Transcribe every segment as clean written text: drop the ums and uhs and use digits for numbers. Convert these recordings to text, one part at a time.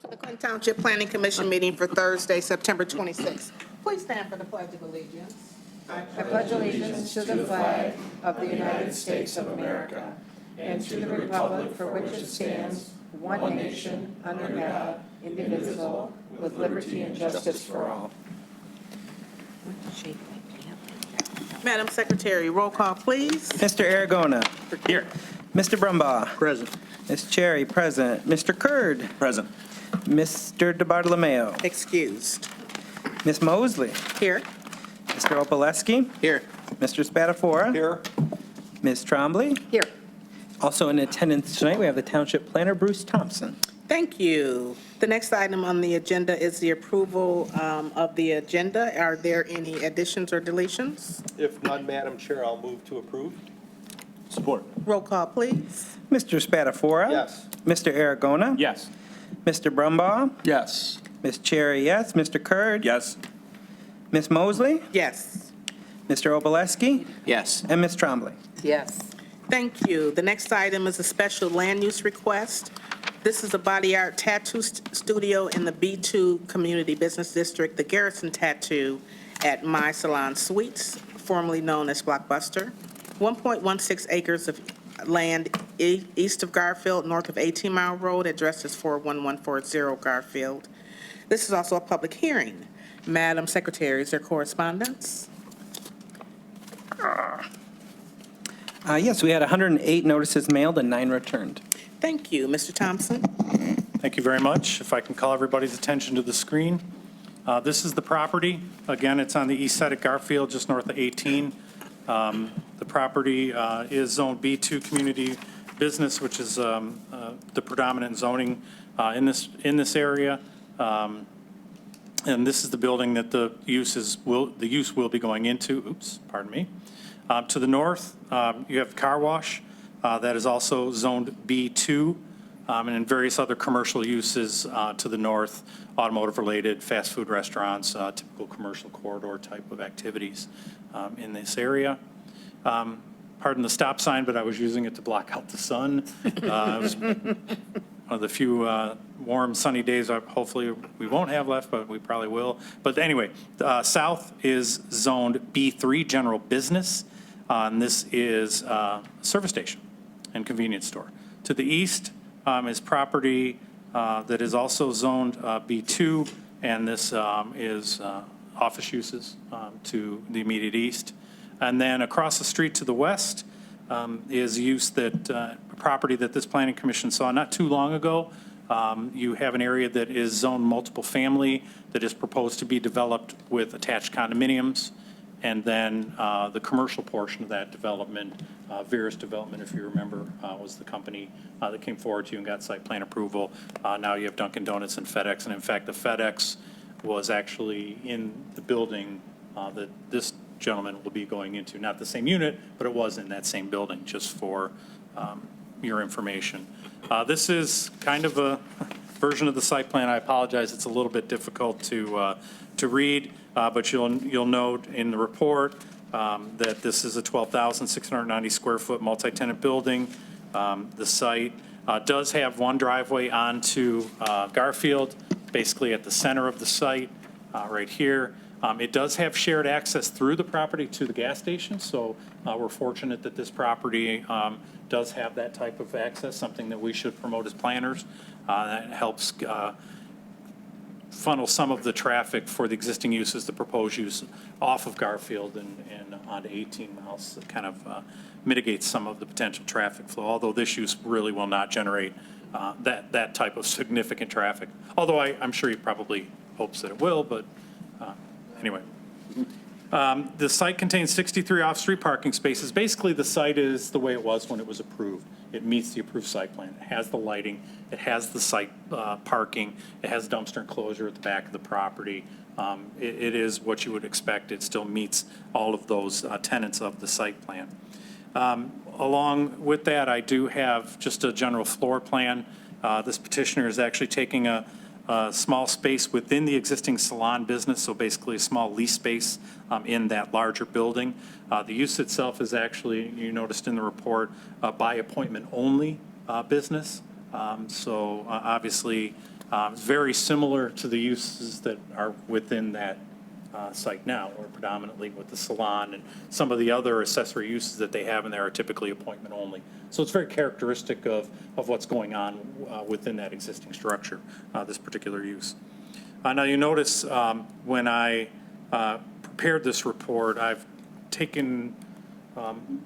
For the Clinton Township Planning Commission meeting for Thursday, September 26th. Please stand for the Pledge of Allegiance. I pledge allegiance to the flag of the United States of America and to the republic for which it stands, one nation, under God, indivisible, with liberty and justice for all. Madam Secretary, roll call, please. Mr. Aragona. Here. Mr. Brumbaugh. Present. Ms. Cherry, present. Mr. Kurd. Present. Mr. DeBartolomeo. Excused. Ms. Mosley. Here. Mr. Opaleski. Here. Mr. Spatafora. Here. Ms. Trombley. Here. Also in attendance tonight, we have the Township Planner, Bruce Thompson. Thank you. The next item on the agenda is the approval of the agenda. Are there any additions or deletions? If none, Madam Chair, I'll move to approve. Support. Roll call, please. Mr. Spatafora. Yes. Mr. Aragona. Yes. Mr. Brumbaugh. Yes. Ms. Cherry, yes. Mr. Kurd. Yes. Ms. Mosley. Yes. Mr. Opaleski. Yes. And Ms. Trombley. Yes. Thank you. The next item is a special land use request. This is a body art tattoo studio in the B2 Community Business District, the Garrison Tattoo at My Salon Suites, formerly known as Blockbuster. 1.16 acres of land east of Garfield, north of 18 Mile Road. Address is 41140 Garfield. This is also a public hearing. Madam Secretary, is there correspondence? Yes, we had 108 notices mailed and 9 returned. Thank you. Mr. Thompson? Thank you very much. If I can call everybody's attention to the screen. This is the property. Again, it's on the east side of Garfield, just north of 18. The property is Zone B2 Community Business, which is the predominant zoning in this area. And this is the building that the use will be going into. Oops, pardon me. To the north, you have car wash. That is also zoned B2, and in various other commercial uses to the north, automotive-related, fast food restaurants, typical commercial corridor type of activities in this area. Pardon the stop sign, but I was using it to block out the sun. It was one of the few warm, sunny days hopefully we won't have left, but we probably will. But anyway, south is zoned B3, general business, and this is a service station and convenience store. To the east is property that is also zoned B2, and this is office uses to the immediate east. And then across the street to the west is use that property that this planning commission saw not too long ago. You have an area that is zoned multiple family that is proposed to be developed with attached condominiums. And then the commercial portion of that development, Verus Development, if you remember, was the company that came forward to you and got site plan approval. Now you have Dunkin' Donuts and FedEx. And in fact, the FedEx was actually in the building that this gentleman will be going into. Not the same unit, but it was in that same building, just for your information. This is kind of a version of the site plan. I apologize, it's a little bit difficult to read, but you'll note in the report that this is a 12,690 square foot multi-tenant building. The site does have one driveway onto Garfield, basically at the center of the site, right here. It does have shared access through the property to the gas station, so we're fortunate that this property does have that type of access, something that we should promote as planners. That helps funnel some of the traffic for the existing uses, the proposed use off of Garfield and onto 18 miles. It kind of mitigates some of the potential traffic flow, although this use really will not generate that type of significant traffic. Although I'm sure he probably hopes that it will, but anyway. The site contains 63 off-street parking spaces. Basically, the site is the way it was when it was approved. It meets the approved site plan. It has the lighting. It has the site parking. It has dumpster enclosure at the back of the property. It is what you would expect. It still meets all of those tenets of the site plan. Along with that, I do have just a general floor plan. This petitioner is actually taking a small space within the existing salon business, so basically a small lease space in that larger building. The use itself is actually, you noticed in the report, by appointment only business. So obviously It's very similar to the uses that are within that site now, or predominantly with the salon, and some of the other accessory uses that they have in there are typically appointment only. So it's very characteristic of what's going on within that existing structure, this particular use. Now, you notice when I prepared this report, I've taken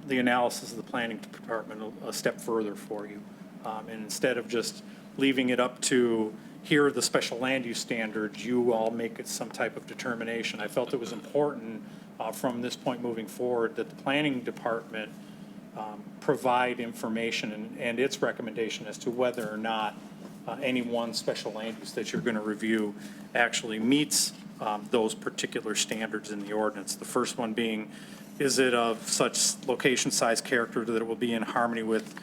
the analysis of the planning department a step further for you. And instead of just leaving it up to, here are the special land use standards, you all make it some type of determination. I felt it was important from this point moving forward that the planning department provide information and its recommendation as to whether or not any one special land use that you're going to review actually meets those particular standards in the ordinance. The first one being, is it of such location, size, character that it will be in harmony with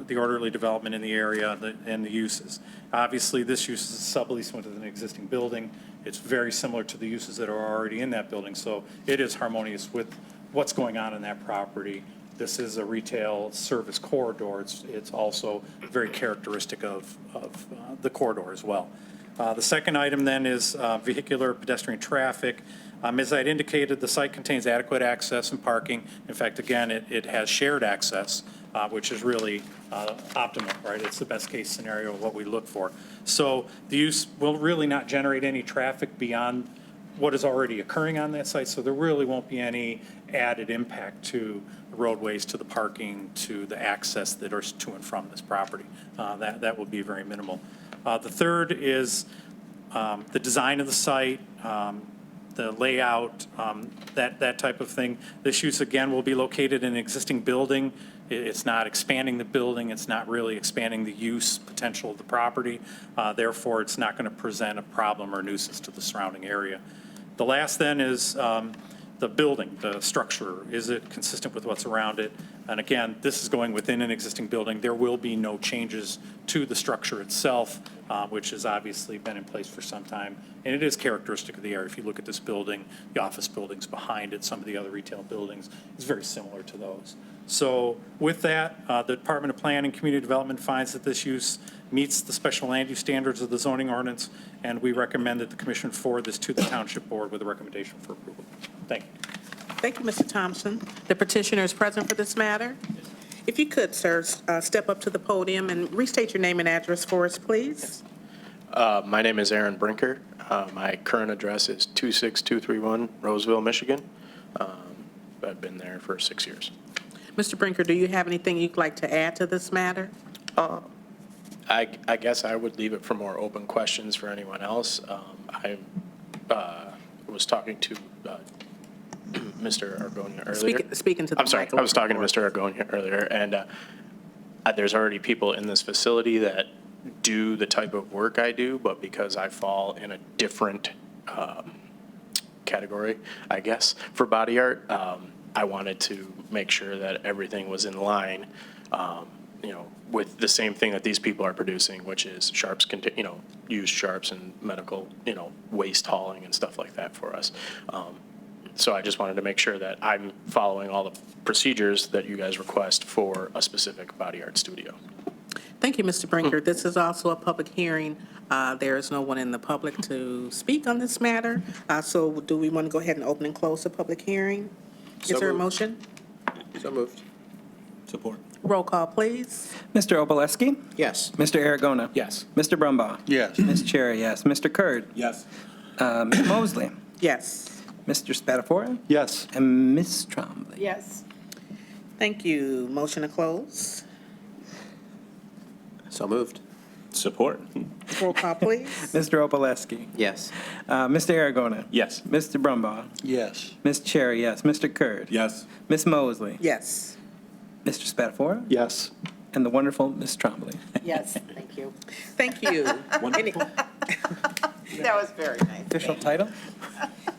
the orderly development in the area and the uses. Obviously, this use is a sublease within an existing building. It's very similar to the uses that are already in that building, so it is harmonious with what's going on in that property. This is a retail service corridor. It's also very characteristic of the corridor as well. The second item then is vehicular pedestrian traffic. As I'd indicated, the site contains adequate access and parking. In fact, again, it has shared access, which is really optimal, right? It's the best case scenario of what we look for. So the use will really not generate any traffic beyond what is already occurring on that site, so there really won't be any added impact to the roadways, to the parking, to the access that are to and from this property. That will be very minimal. The third is the design of the site, the layout, that type of thing. This use, again, will be located in an existing building. It's not expanding the building. It's not really expanding the use potential of the property. Therefore, it's not going to present a problem or nuisance to the surrounding area. The last then is the building, the structure. Is it consistent with what's around it? And again, this is going within an existing building. There will be no changes to the structure itself, which has obviously been in place for some time. And it is characteristic of the area. If you look at this building, the office buildings behind it, some of the other retail buildings, it's very similar to those. So with that, the Department of Planning and Community Development finds that this use meets the special land use standards of the zoning ordinance, and we recommend that the commission forward this to the Township Board with a recommendation for approval. Thank you. Thank you, Mr. Thompson. The petitioner is present for this matter. If you could, sir, step up to the podium and restate your name and address for us, please. My name is Aaron Brinker. My current address is 26231 Roseville, Michigan. I've been there for 6 years. Mr. Brinker, do you have anything you'd like to add to this matter? I guess I would leave it for more open questions for anyone else. I was talking to Mr. Argonia earlier. Speaking to the I'm sorry, microphone. I was talking to Mr. Argonia earlier, and there's already people in this facility that do the type of work I do, but because I fall in a different category, I guess, for body art, I wanted to make sure that everything was in line, with the same thing that these people are producing, which is sharps, used sharps and medical, waste hauling and stuff like that for us. So I just wanted to make sure that I'm following all the procedures that you guys request for a specific body art studio. Thank you, Mr. Brinker. This is also a public hearing. There is no one in the public to speak on this matter. So do we want to go ahead and open and close the public hearing? Is there a motion? So moved. Support. Roll call, please. Mr. Oboleski? Yes. Mr. Aragona? Yes. Mr. Brumbaugh? Yes. Ms. Cherry, yes. Mr. Kurd? Yes. Ms. Mosley? Yes. Mr. Spatafora? Yes. And Ms. Trombley? Yes. Thank you. Motion to close. So moved. Support. Roll call, please. Mr. Oboleski? Yes. Mr. Aragona? Yes. Mr. Brumbaugh? Yes. Ms. Cherry, yes. Mr. Kurd? Yes. Ms. Mosley? Yes. Mr. Spatafora? Yes. And the wonderful Ms. Trombley? Yes, thank you. Thank you. Any- That was very nice. Official title?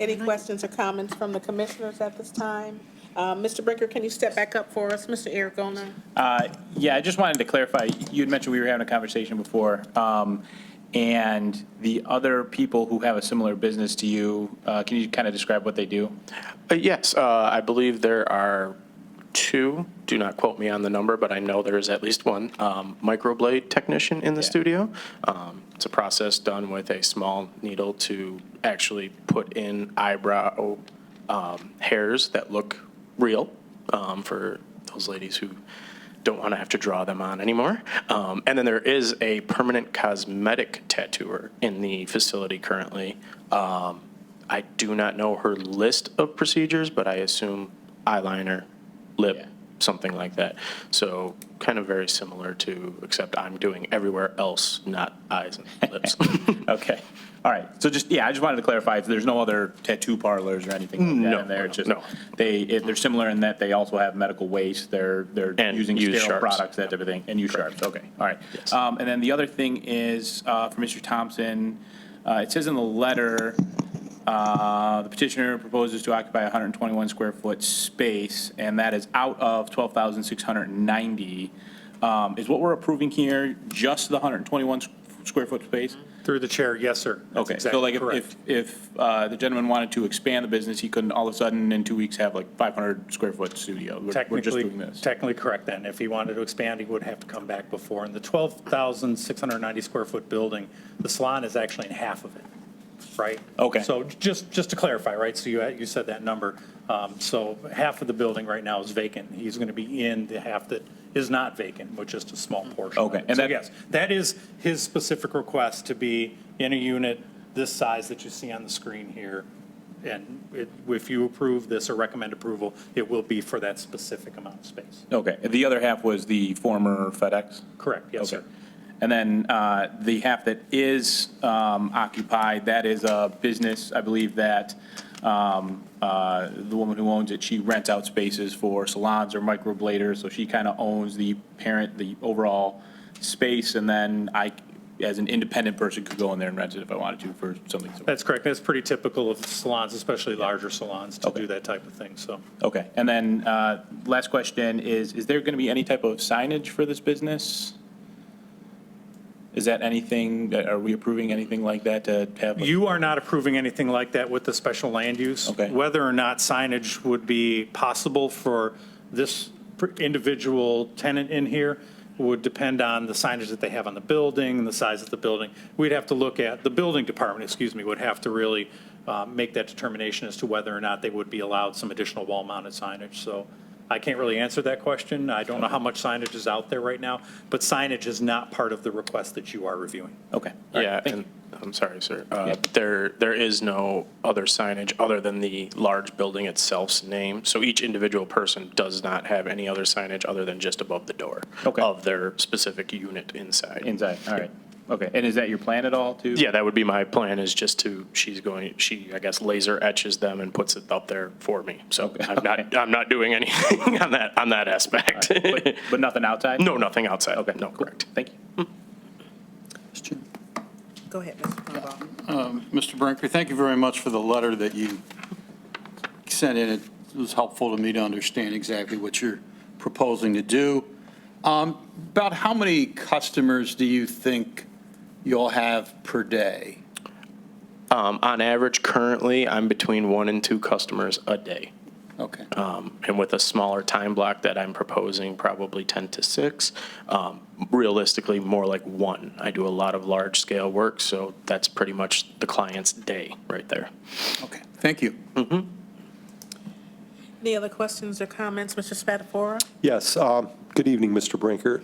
Any questions or comments from the commissioners at this time? Mr. Brinker, can you step back up for us? Mr. Aragona? Yeah, I just wanted to clarify, you had mentioned we were having a conversation before, and the other people who have a similar business to you, can you kind of describe what they do? Yes, I believe there are 2, do not quote me on the number, but I know there is at least one microblade technician in the Yeah. studio. It's a process done with a small needle to actually put in eyebrow hairs that look real for those ladies who don't want to have to draw them on anymore. And then there is a permanent cosmetic tattooer in the facility currently. I do not know her list of procedures, but I assume eyeliner, lip, Yeah. something like that. So kind of very similar to, except I'm doing everywhere else, not eyes and lips. Okay, all right. So just, yeah, I just wanted to clarify, if there's no other tattoo parlors or anything like that No, in there, it's just, no. they're similar in that they also have medical waste, they're And using use sterile sharps. products, that type of thing, and use sharps, okay, all right. Yes. And then the other thing is, for Mr. Thompson, it says in the letter, the petitioner proposes to occupy a 121 square foot space, and that is out of 12,690. Is what we're approving here just the 121 square foot space? Through the chair, yes, sir. That's Okay, so exactly like correct. if the gentleman wanted to expand the business, he couldn't all of a sudden in 2 weeks have like 500 square foot studio? We're just Technically, doing this. technically correct then. If he wanted to expand, he would have to come back before. In the 12,690 square foot building, the salon is actually in half of it, right? Okay. So just to clarify, right, so you said that number. So half of the building right now is vacant. He's going to be in the half that is not vacant, with just a small portion. of Okay, it. and So that- yes, that is his specific request, to be in a unit this size that you see on the screen here. And if you approve this or recommend approval, it will be for that specific amount of space. Okay, the other half was the former FedEx? Correct, yes, sir. Okay. And then the half that is occupied, that is a business, I believe that the woman who owns it, she rents out spaces for salons or microbladers, so she kind of owns the overall space, and then I, as an independent person, could go in there and rent it if I wanted to for something. That's correct. That's pretty typical of salons, especially larger salons, to Okay. do that type of thing, so. Okay, and then last question is there going to be any type of signage for this business? Is that anything, are we approving anything like that to have? You are not approving anything like that with the special land use. Okay. Whether or not signage would be possible for this individual tenant in here would depend on the signage that they have on the building and the size of the building. We'd have to look at, the building department, would have to really make that determination as to whether or not they would be allowed some additional wall-mounted signage. So I can't really answer that question. I don't know how much signage is out there right now, but signage is not part of the request that you are reviewing. Okay. all right, Yeah, thank and you. I'm sorry, sir. Yep. There is no other signage other than the large building itself's name. So each individual person does not have any other signage other than just above the door Okay. of their specific unit inside. Inside, all right. Okay, and is that your plan at all, too? Yeah, that would be my plan, is just to, she, I guess, laser etches them and puts it up there for me. So Okay. I'm not doing anything on that aspect. But nothing outside? No, nothing outside. Okay, No, cool. correct. Thank you. Go ahead, Mr. Cornwall. Mr. Brinker, thank you very much for the letter that you sent in. It was helpful to me to understand exactly what you're proposing to do. About how many customers do you think you'll have per day? On average, currently, I'm between 1 and 2 customers a day. Okay. And with a smaller time block that I'm proposing, probably 10 to 6, realistically, more like 1. I do a lot of large-scale work, so that's pretty much the client's day right there. Okay, thank you. Any other questions or comments, Mr. Spatafora? Yes, good evening, Mr. Brinker.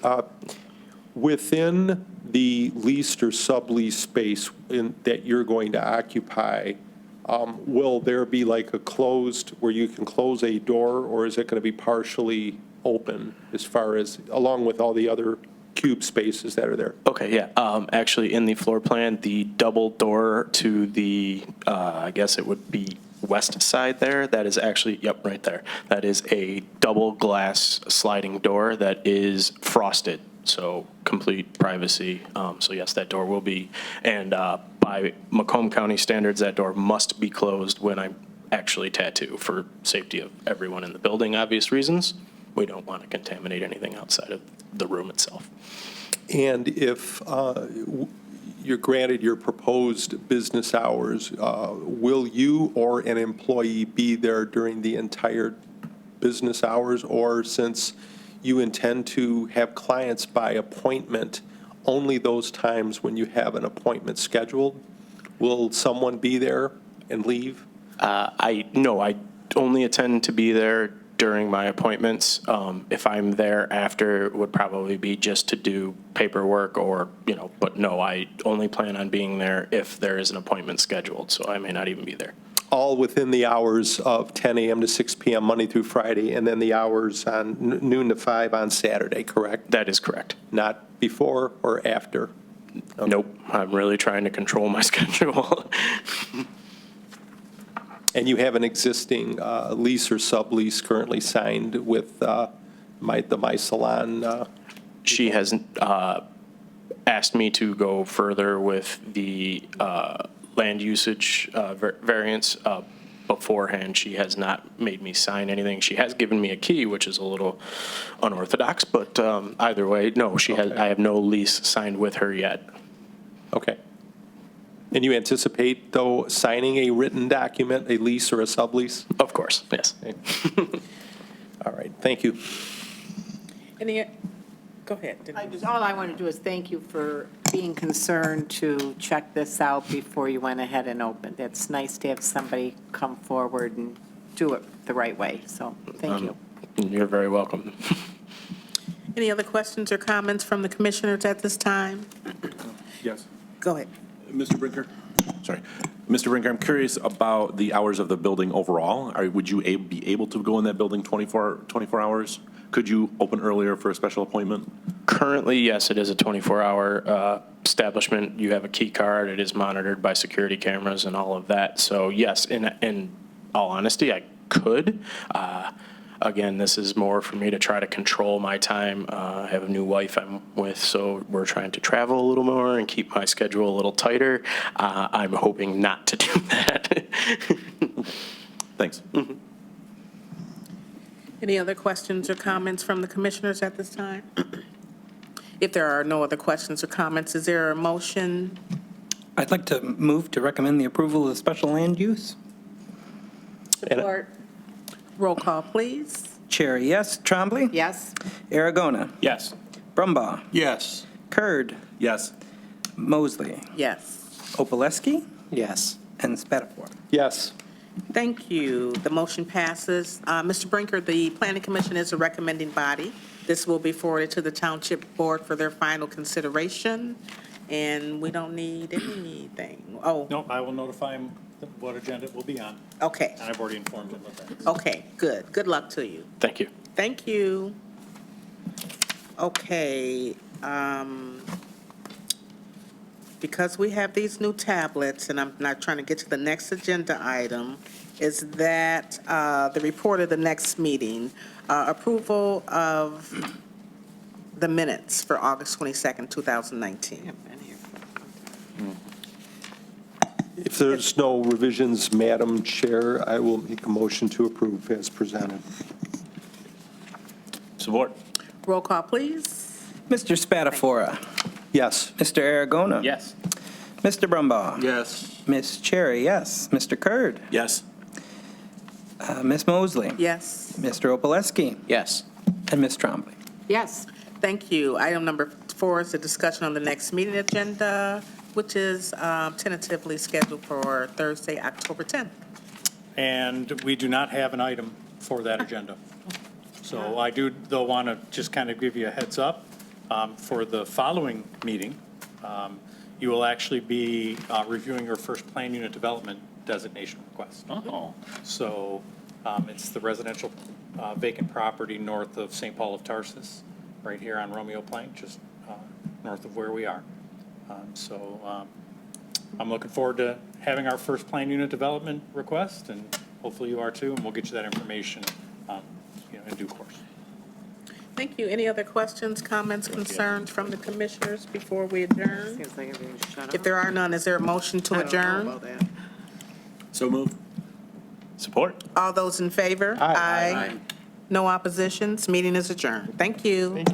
Within the leased or subleased space that you're going to occupy, will there be like a closed, where you can close a door, or is it going to be partially open as far as, along with all the other cube spaces that are there? Okay, yeah. Actually, in the floor plan, the double door to the, I guess it would be west side there, that is actually, yep, right there. That is a double glass sliding door that is frosted, so complete privacy. So yes, that door will be, and by Macomb County standards, that door must be closed when I actually tattoo for safety of everyone in the building, obvious reasons. We don't want to contaminate anything outside of the room itself. And if you're granted your proposed business hours, will you or an employee be there during the entire business hours? Or since you intend to have clients by appointment, only those times when you have an appointment scheduled? Will someone be there and leave? No, I only attend to be there during my appointments. If I'm there after, it would probably be just to do paperwork or, but no, I only plan on being there if there is an appointment scheduled, so I may not even be there. All within the hours of 10 a.m. to 6 p.m. Monday through Friday, and then the hours on noon to 5 on Saturday, correct? That is correct. Not before or after? Nope, I'm really trying to control my schedule. And you have an existing lease or sublease currently signed with the My Salon? She has asked me to go further with the land usage variance. Beforehand, she has not made me sign anything. She has given me a key, which is a little unorthodox, but either way, no, she has. Okay. I have no lease signed with her yet. Okay. And you anticipate, though, signing a written document, a lease or a sublease? Of course, yes. All right, thank you. Go ahead. All I want to do is thank you for being concerned to check this out before you went ahead and opened. It's nice to have somebody come forward and do it the right way, so thank you. You're very welcome. Any other questions or comments from the commissioners at this time? Yes. Go ahead. Mr. Brinker? Sorry. Mr. Brinker, I'm curious about the hours of the building overall. Would you be able to go in that building 24 hours? Could you open earlier for a special appointment? Currently, yes, it is a 24-hour establishment. You have a key card. It is monitored by security cameras and all of that. So yes, in all honesty, I could. Again, this is more for me to try to control my time. I have a new wife I'm with, so we're trying to travel a little more and keep my schedule a little tighter. I'm hoping not to do that. Thanks. Any other questions or comments from the commissioners at this time? If there are no other questions or comments, is there a motion? I'd like to move to recommend the approval of the special land use. Support. Roll call, please. Chair, yes. Trombley? Yes? Aragona? Yes. Brumbaugh? Yes. Kurd? Yes. Mosley? Yes. Opalesky? Yes. And Spatafor. Yes. Thank you. The motion passes. Mr. Brinker, the Planning Commission is a recommending body. This will be forwarded to the Township Board for their final consideration, and we don't need anything. Oh, No, I will notify him what agenda it will be on, okay. and I've already informed him of that. Okay, good. Good luck to you. Thank you. Thank you. Okay, because we have these new tablets, and I'm not trying to get to the next agenda item, is that the report of the next meeting, approval of the minutes for August 22nd, 2019. If there's no revisions, Madam Chair, I will make a motion to approve as presented. Support. Roll call, please. Mr. Spatafora? Yes. Mr. Aragona? Yes. Mr. Brumbaugh? Yes. Ms. Cherry, yes. Mr. Kurd? Yes. Ms. Mosley? Yes. Mr. Opalesky? Yes. And Ms. Trombley? Yes. Thank you. Item number 4 is a discussion on the next meeting agenda, which is tentatively scheduled for Thursday, October 10th. And we do not have an item for that agenda. So I do, though, want to just kind of give you a heads up. For the following meeting, you will actually be reviewing your first plan unit development designation request. Oh. So it's the residential vacant property north of St. Paul of Tarsus, right here on Romeo Plank, just north of where we are. So I'm looking forward to having our first plan unit development request, and hopefully you are too, and we'll get you that information in due course. Thank you. Any other questions, comments, concerns from the commissioners before we adjourn? Seems like everything's shut off. If there are none, is there a motion to I don't know adjourn? about that. So moved. Support. All those in favor? Aye. No oppositions. Meeting is adjourned. Thank you.